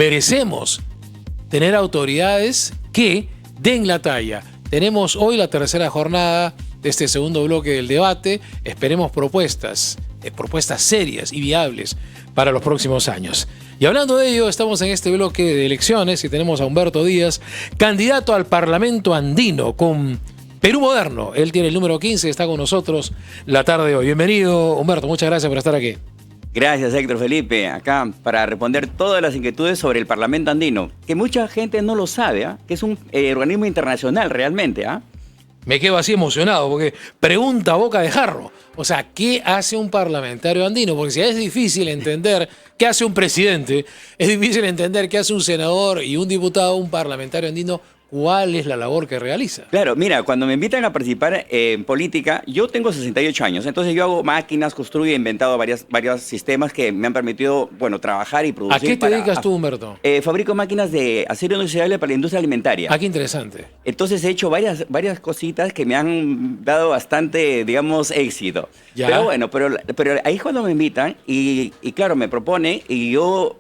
merecemos tener autoridades que den la talla. Tenemos hoy la tercera jornada de este segundo bloque del debate. Esperemos propuestas serias y viables para los próximos años. Y hablando de ello, estamos en este bloque de elecciones y tenemos a Humberto Díaz, candidato al Parlamento Andino con Perú Moderno. Él tiene el número 15 y está con nosotros la tarde de hoy. Bienvenido, Humberto. Muchas gracias por estar aquí. Gracias, Héctor Felipe, acá para responder todas las inquietudes sobre el Parlamento Andino, que mucha gente no lo sabe, que es un organismo internacional realmente. Me quedo así emocionado porque pregunta boca de jarro. O sea, ¿qué hace un parlamentario andino? Porque si es difícil entender qué hace un presidente, es difícil entender qué hace un senador y un diputado, un parlamentario andino. ¿Cuál es la labor que realiza? Claro, mira, cuando me invitan a participar en política, yo tengo 68 años, entonces yo hago máquinas, construyo, he inventado varios sistemas que me han permitido, trabajar y producir. ¿A qué te dedicas tú, Humberto? Fabrico máquinas de acero inoxidable para la industria alimentaria. Qué interesante. Entonces he hecho varias cositas que me han dado bastante, éxito. ¿Ya? Pero bueno, pero ahí es cuando me invitan y claro, me proponen y yo...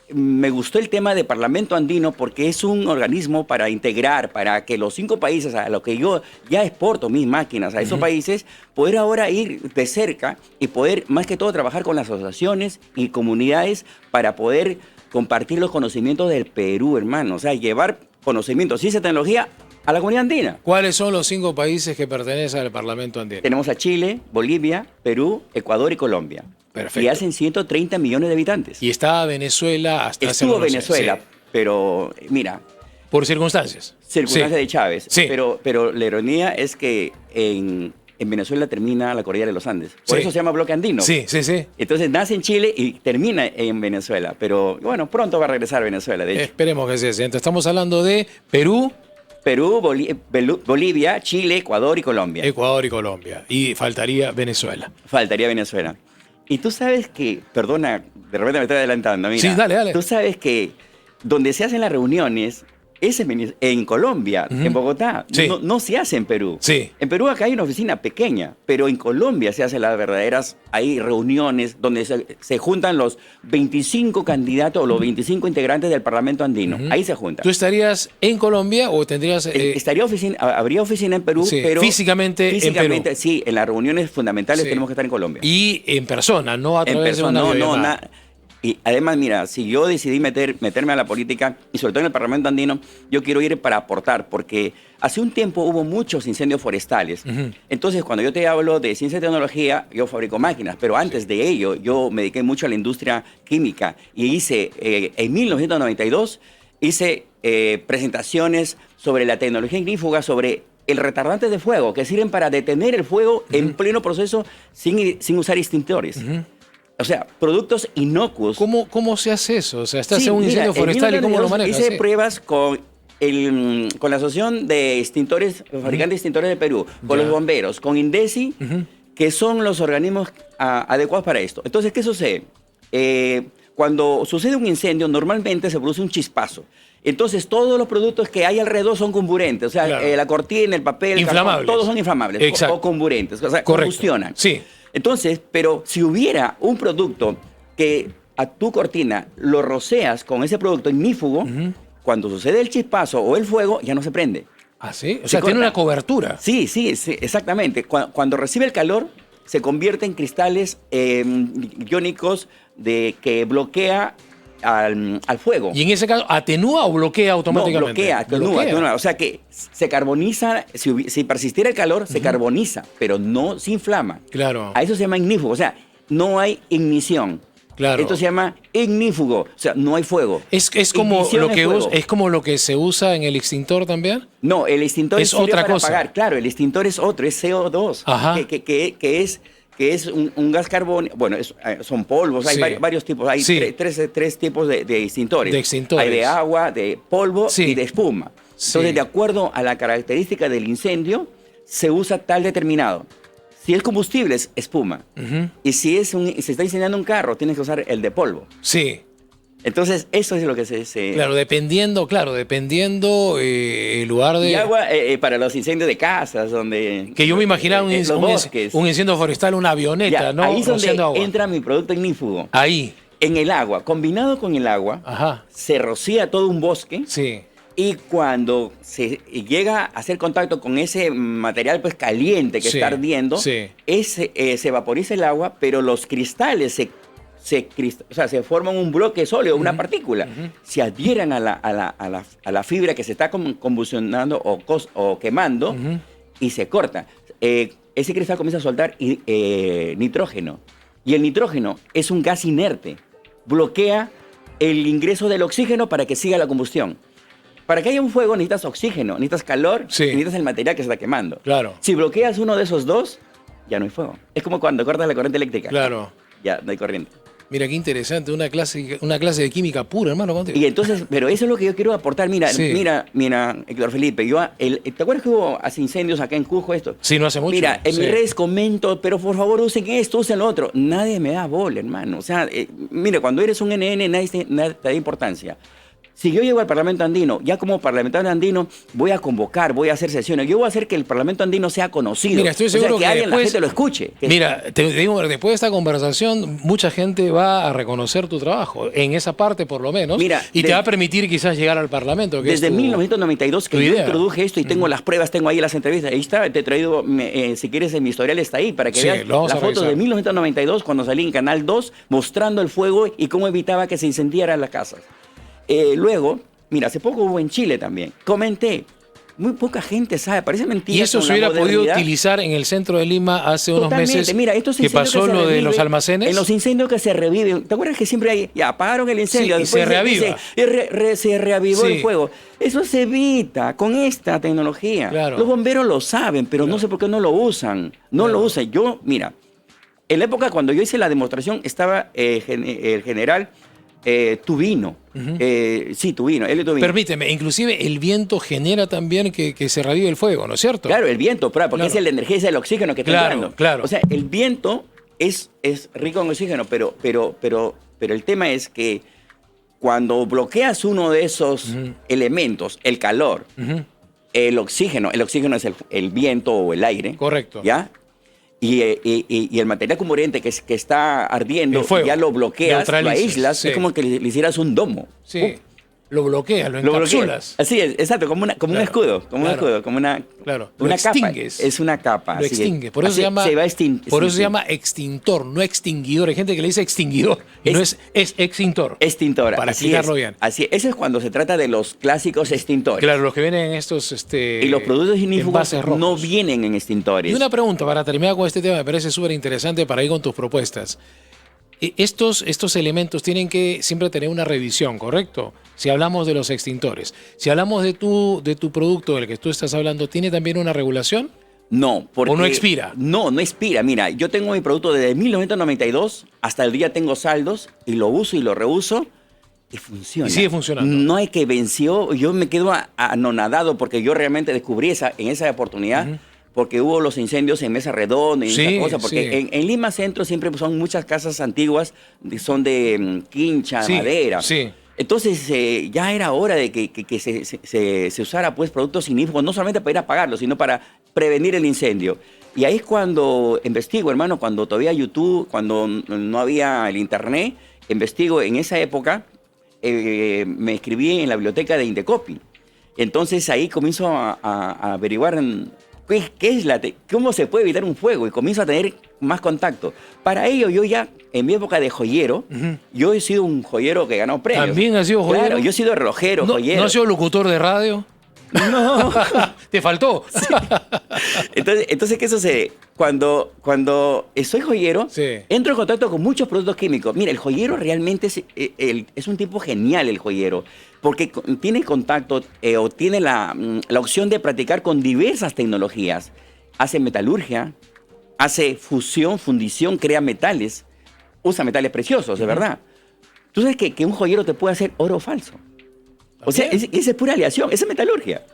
Me gustó el tema de Parlamento Andino porque es un organismo para integrar, para que los 5 países a los que yo ya exporto mis máquinas a esos países, poder ahora ir de cerca y poder más que todo trabajar con las asociaciones y comunidades para poder compartir los conocimientos del Perú, hermano. O sea, llevar conocimientos, ciencia y tecnología a la comunidad andina. ¿Cuáles son los 5 países que pertenecen al Parlamento Andino? Tenemos a Chile, Bolivia, Perú, Ecuador y Colombia. Perfecto. Y hacen 130 millones de habitantes. Y estaba Venezuela hasta hace Estuvo unos Venezuela, años. Sí. Pero mira... Por circunstancias. Circunstancias de Chávez. Sí. Pero la ironía es que en Venezuela termina la cordillera de los Andes. Por Sí. eso se llama bloque andino. Sí. Entonces nace en Chile y termina en Venezuela. Pero bueno, pronto va a regresar a Venezuela, de hecho. Esperemos que sea así. Entonces estamos hablando de Perú, Bolivia, Chile, Ecuador y Colombia. Ecuador y Colombia. Y faltaría Venezuela. Faltaría Venezuela. Y tú sabes que, perdona, de repente me estoy adelantando, mira. Sí, dale. Tú sabes que donde se hacen las reuniones es en Colombia, en Bogotá. Sí. No se hace en Perú. Sí. En Perú acá hay una oficina pequeña, pero en Colombia se hacen las verdaderas, hay reuniones donde se juntan los 25 candidatos o los 25 integrantes del Parlamento Andino. Ahí se juntan. ¿Tú estarías en Colombia o tendrías...? Habría oficina en Perú, Sí, pero... físicamente en Perú. Sí, en las reuniones fundamentales Sí. tenemos que estar en Colombia. Y en persona, no a En través persona, de una videollamada. Y además, mira, si yo decidí meterme a la política, y sobre todo en el Parlamento Andino, yo quiero ir para aportar, porque hace un tiempo hubo muchos incendios forestales. Entonces, cuando yo te hablo de ciencia y tecnología, yo fabrico máquinas, pero antes de ello, yo me dediqué mucho a la industria química y hice, en 1992, presentaciones sobre la tecnología ignífuga, sobre el retardante de fuego, que sirven para detener el fuego en pleno proceso sin usar extintores. O sea, productos inocuos. ¿Cómo se hace eso? O sea, estás Sí, en un mira, incendio forestal y ¿cómo lo 1992 manejas? Hice Sí. pruebas con la Asociación de Extintores, Fabricantes de Extintores de Perú, con Ya. los bomberos, con INDECI, que son los organismos adecuados para esto. Entonces, ¿qué sucede? Cuando sucede un incendio, normalmente se produce un chispazo. Entonces, todos los productos que hay alrededor son comburentes. O sea, Claro. la cortina, el papel, el Inflamables. cartón, todos son inflamables Exacto. o comburentes. O sea, Correcto. combustionan. Sí. Entonces, pero si hubiera un producto que a tu cortina lo roceas con ese producto ignífugo, cuando sucede el chispazo o el fuego, ya no se prende. ¿Ah, sí? O Se sea, tiene corta. una cobertura. Sí, exactamente. Cuando recibe el calor, se convierte en cristales iónicos que bloquea al fuego. Y en ese caso, ¿atenúa o bloquea automáticamente? No, atenúa. O sea que se carboniza, si persistiera el calor, se carboniza, pero no se inflama. Claro. A eso se llama ignífugo, o sea, no hay ignición. Claro. Esto se llama ignífugo, o sea, no hay fuego. ¿Es como Ignición lo que fuego. es como lo que se usa en el extintor también? No, el extintor Es sirve otra para cosa. apagar. Claro, el extintor es otro, es CO2, Ajá. que es un gas carbónico. Bueno, son polvos, Sí. hay varios tipos, hay Sí. tres tipos de extintores. De extintores. Hay de agua, de polvo Sí. y de espuma. Sí. Entonces, de acuerdo a la característica del incendio, se usa tal determinado. Si es combustible, es espuma. Y si se está incendiando un carro, tienes que usar el de polvo. Sí. Entonces, eso es lo que se... Claro, dependiendo el lugar de... Y agua para los incendios de casas, donde... Que yo me imaginaba los bosques. un incendio forestal, una avioneta, Ya, ¿no? ahí es donde Rociando agua. entra mi producto ignífugo. Ahí. en el agua, combinado con el agua, Ajá. se rocía todo un bosque. Sí. Y cuando se llega a hacer contacto con ese material pues caliente que Sí, está ardiendo, sí. Se vaporiza el agua, pero los cristales o sea, se forman un bloque sólido, una partícula. Se adhieren a la fibra que se está combustionando o quemando y se corta. Ese cristal comienza a soltar nitrógeno. Y el nitrógeno es un gas inerte. Bloquea el ingreso del oxígeno para que siga la combustión. Para que haya un fuego necesitas oxígeno, necesitas calor Sí. y necesitas el material que se está quemando. Claro. Si bloqueas uno de esos dos, ya no hay fuego. Es como cuando cortas la corriente eléctrica. Claro. Ya no hay corriente. Mira qué interesante, una clase de química pura, hermano. Contigo. Y entonces, pero eso es lo que yo quiero aportar. Mira, Sí. mira, Héctor Felipe, ¿te acuerdas que hubo hace incendios acá en Cusco esto? Sí, no hace mucho. Mira, en Sí. mis redes comento, pero por favor usen esto, usen lo otro. Nadie me da bola, hermano. O sea, mira, cuando eres un NN, nadie te da importancia. Si yo llego al Parlamento Andino, ya como parlamentario andino, voy a convocar, voy a hacer sesiones. Yo voy a hacer que el Parlamento Andino sea conocido. Mira, estoy seguro o sea, que alguien, la después, gente lo escuche. Mira, te digo, después de esta conversación, mucha gente va a reconocer tu trabajo, en esa parte por lo menos, Mira, y te va a permitir quizás llegar al Parlamento. Que Desde es tu, 1992 que tu yo idea. introduje esto y tengo las pruebas, tengo ahí las entrevistas. Ahí está, te he traído, si quieres, en mi historial está ahí para que Sí, veas lo vamos las a fotos revisar. de 1992 cuando salí en Canal 2 mostrando el fuego y cómo evitaba que se incendiaran las casas. Luego, mira, hace poco hubo en Chile también. Comenté, muy poca gente sabe, parece mentira. Y eso con se la hubiera podido modernidad. utilizar en el centro de Lima hace unos Totalmente. meses. Mira, estos que incendios pasó se lo de reviven, los almacenes. En los incendios que se reviven. ¿Te acuerdas que siempre hay, ya apagaron el incendio? Sí, y después se reaviva. se reavivó Sí. el fuego. Eso se evita con esta tecnología. Claro. Los bomberos lo saben, pero no Claro. sé por qué no lo usan. No Claro. lo usan. Yo, mira, en la época cuando yo hice la demostración estaba el general Tubino. Sí, Tubino, él es Tubino. Permíteme, inclusive el viento genera también que se revive el fuego, ¿no es cierto? Claro, el viento, porque Claro. es la energía, es el oxígeno que está Claro, entrando. claro. O sea, el viento es rico en oxígeno, pero el tema es que cuando bloqueas uno de esos elementos, el calor, el oxígeno es el viento o el aire. Correcto. ¿Ya? Y el material comburente que está ardiendo, El fuego. ya lo bloqueas, lo Neutralizas, aíslas, sí. es como que le hicieras un domo. Sí. Lo bloqueas, lo Lo bloqueas. encapsulas. Así es, exacto, como un Claro, escudo, como un claro. escudo, como una Claro, lo una capa. extingues. Es una capa. Lo así es. extingue. Por eso Así se llama, va por eso se llama extintor, no extinguidor. Hay gente que le dice extinguidor y no es extintor. extintor. Para así explicarlo es, bien. Así es. Eso es cuando se trata de los clásicos extintores. Claro, los que vienen en estos Y los productos ignífugos envases rojos. no vienen en extintores. Y una pregunta para terminar con este tema, me parece súper interesante para ir con tus propuestas. Estos elementos tienen que siempre tener una revisión, ¿correcto? Si hablamos de los extintores. Si hablamos de tu producto del que tú estás hablando, ¿tiene también una regulación? No, porque... ¿O no expira? No, no expira. Mira, yo tengo mi producto desde 1992, hasta el día tengo saldos, y lo uso y lo reuso, y funciona. Y sigue funcionando. No hay que venció, yo me quedo anonadado, porque yo realmente descubrí en esa oportunidad, porque hubo los incendios en Mesa Redonda y Sí, esas cosas, porque sí. en Lima Centro siempre son muchas casas antiguas, son de quincha, Sí, madera. sí. Entonces ya era hora de que se usara pues productos ignífugos, no solamente para ir a apagarlos, sino para prevenir el incendio. Y ahí es cuando investigo, hermano, cuando todavía YouTube, cuando no había el internet, investigo en esa época, me escribí en la biblioteca de Indecopi. Entonces ahí comienzo a averiguar cómo se puede evitar un fuego y comienzo a tener más contacto. Para ello, yo ya, en mi época de joyero, yo he sido un joyero que ganó premios. ¿También has sido joyero? Claro, yo he sido relojero, joyero. ¿No has sido locutor de radio? No. ¿Te faltó? Entonces, ¿qué sucede? Cuando soy joyero, Sí. entro en contacto con muchos productos químicos. Mira, el joyero realmente es un tipo genial, el joyero, porque tiene contacto o tiene la opción de practicar con diversas tecnologías. Hace metalurgia, hace fusión, fundición, crea metales, usa metales preciosos, de verdad. Tú sabes que un joyero te puede hacer oro falso. O sea, esa es pura aleación, esa es metalurgia.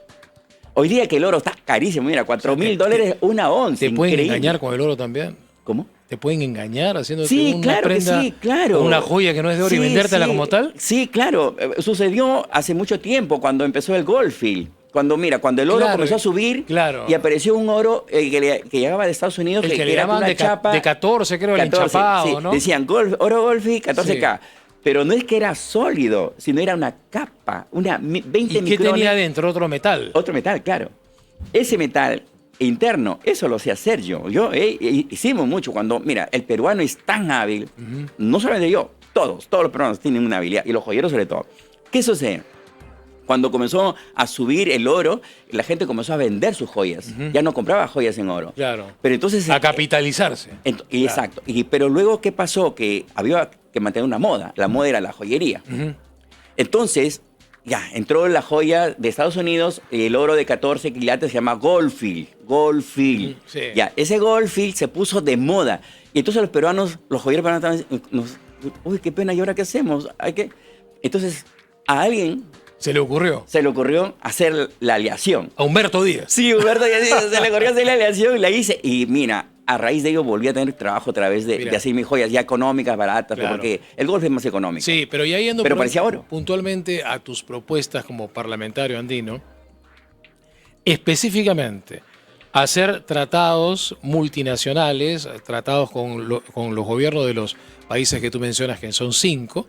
Hoy día que el oro está carísimo, mira, $4,000 una onza. ¿Te pueden increíble. engañar con el oro también? ¿Cómo? ¿Te pueden engañar haciéndote Sí, una claro que prenda, sí, claro. una joya que no es de oro y Sí, vendértela sí. como tal? Sí, claro. Sucedió hace mucho tiempo cuando empezó el Goldfield. Cuando el oro Claro, comenzó a subir claro. y apareció un oro que llegaba de Estados Unidos, El que le era llamaban una de, chapa. de 14, creo, el 14, enchapado, sí, ¿no? decían oro Golfi 14K. Sí. Pero no es que era sólido, sino era una capa, 20 ¿Y qué micrones. tenía dentro? Otro metal. Otro metal, claro. Ese metal interno, eso lo sé hacer yo. Hicimos mucho cuando, mira, el peruano es tan hábil, no solamente yo, todos los peruanos tienen una habilidad, y los joyeros sobre todo. ¿Qué sucede? Cuando comenzó a subir el oro, la gente comenzó a vender sus joyas. Ya no compraba joyas en oro. Claro. Pero entonces... A capitalizarse. Exacto. Pero luego, ¿qué pasó? Que había que mantener una moda. La moda era la joyería. Entonces, ya, entró la joya de Estados Unidos, el oro de 14 quilates se llama Goldfield. Sí. Ya, ese Goldfield se puso de moda. Y entonces los peruanos, los joyeros peruanos, uy, qué pena, ¿y ahora qué hacemos? Entonces, a alguien Se le ocurrió. se le ocurrió hacer la aleación. A Humberto Díaz. Sí, Humberto se le ocurrió hacer la aleación y la hice. Y mira, a raíz de ello volví a tener trabajo a través de hacer mis joyas ya económicas, baratas, Claro. porque el golf es más económico. Sí, pero ya yendo Pero parecía oro. puntualmente a tus propuestas como parlamentario andino, específicamente hacer tratados multinacionales, tratados con los gobiernos de los países que tú mencionas, que son 5,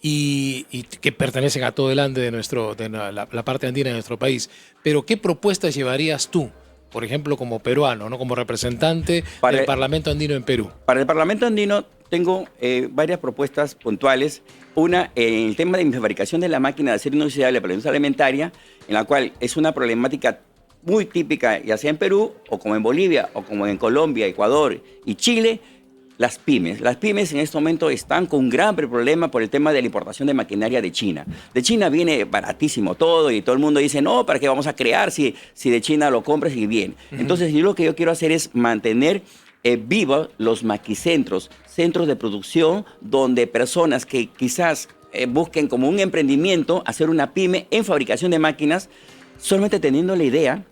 y que pertenecen a todo el ande de la parte andina de nuestro país. Pero ¿qué propuestas llevarías tú, por ejemplo, como peruano, ¿no? Como representante del Parlamento Andino en Perú? Para el Parlamento Andino tengo varias propuestas puntuales. Una, en el tema de mi fabricación de la máquina de acero inoxidable para la industria alimentaria, en la cual es una problemática muy típica, ya sea en Perú, o como en Bolivia, o como en Colombia, Ecuador y Chile. Las pymes. Las pymes en este momento están con un gran problema por el tema de la importación de maquinaria de China. De China viene baratísimo todo y todo el mundo dice, no, ¿para qué vamos a crear si de China lo compras y bien? Entonces, lo que yo quiero hacer es mantener vivos los maquicentros, centros de producción donde personas que quizás busquen como un emprendimiento hacer una pyme en fabricación de máquinas, solamente teniendo la idea.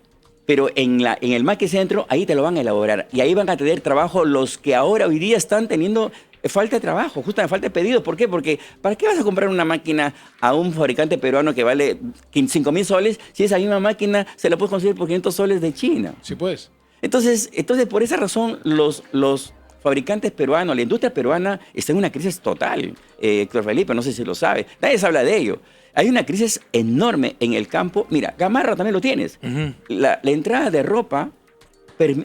Pero en el maquicentro, ahí te lo van a elaborar. Y ahí van a tener trabajo los que ahora, hoy día, están teniendo falta de trabajo, justamente falta de pedidos. ¿Por qué? Porque ¿para qué vas a comprar una máquina a un fabricante peruano que vale 5.000 soles si esa misma máquina se la puedes conseguir por 500 soles de China? Sí, pues. Entonces por esa razón, los fabricantes peruanos, la industria peruana está en una crisis total. Héctor Felipe, no sé si lo sabe. Nadie se habla de ello. Hay una crisis enorme en el campo. Mira, Gamarra también lo tienes. La entrada de ropa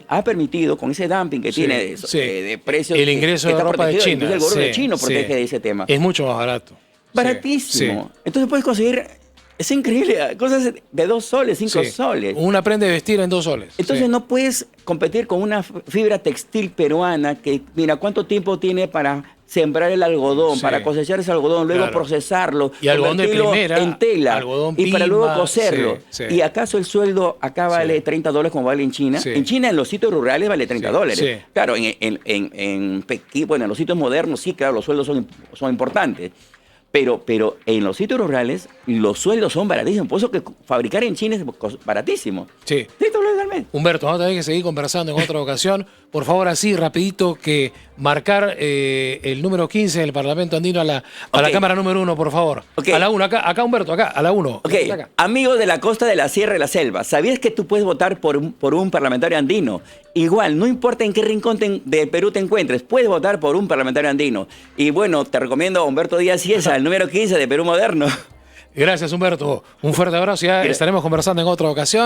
ha permitido, con ese dumping que tiene de precios... El ingreso de ropa de China. El gobierno de Chino protege de ese tema. Es mucho más barato. Baratísimo. Entonces puedes conseguir... Es increíble, cosas de 2 soles, 5 soles. Una prenda de vestir en 2 soles. Entonces no puedes competir con una fibra textil peruana que, mira, ¿cuánto tiempo tiene para sembrar el algodón, para cosechar ese algodón, luego procesarlo, y algodón de primera, en tela, algodón y para Pima, luego coserlo? ¿Y acaso el sueldo acá vale $30 como vale en China? En China, en los sitios rurales, vale $30. Claro, en Pekín, bueno, en los sitios modernos, sí, claro, los sueldos son importantes. Pero en los sitios rurales los sueldos son baratísimos. Por eso que fabricar en China es baratísimo. Sí. $30 al mes. Humberto, vamos a tener que seguir conversando en otra ocasión. Por favor, así, rapidito, que marcar el número 15 del Parlamento Andino a la cámara número 1, por favor. A la 1, acá Humberto, acá, a la 1. Acá. Amigos de la costa, de la sierra y la selva, ¿sabías que tú puedes votar por un parlamentario andino? Igual, no importa en qué rincón de Perú te encuentres, puedes votar por un parlamentario andino. Y bueno, te recomiendo a Humberto Díaz Cieza, el número 15 de Perú Moderno. Gracias, Humberto. Un fuerte abrazo. Ya estaremos conversando en otra ocasión.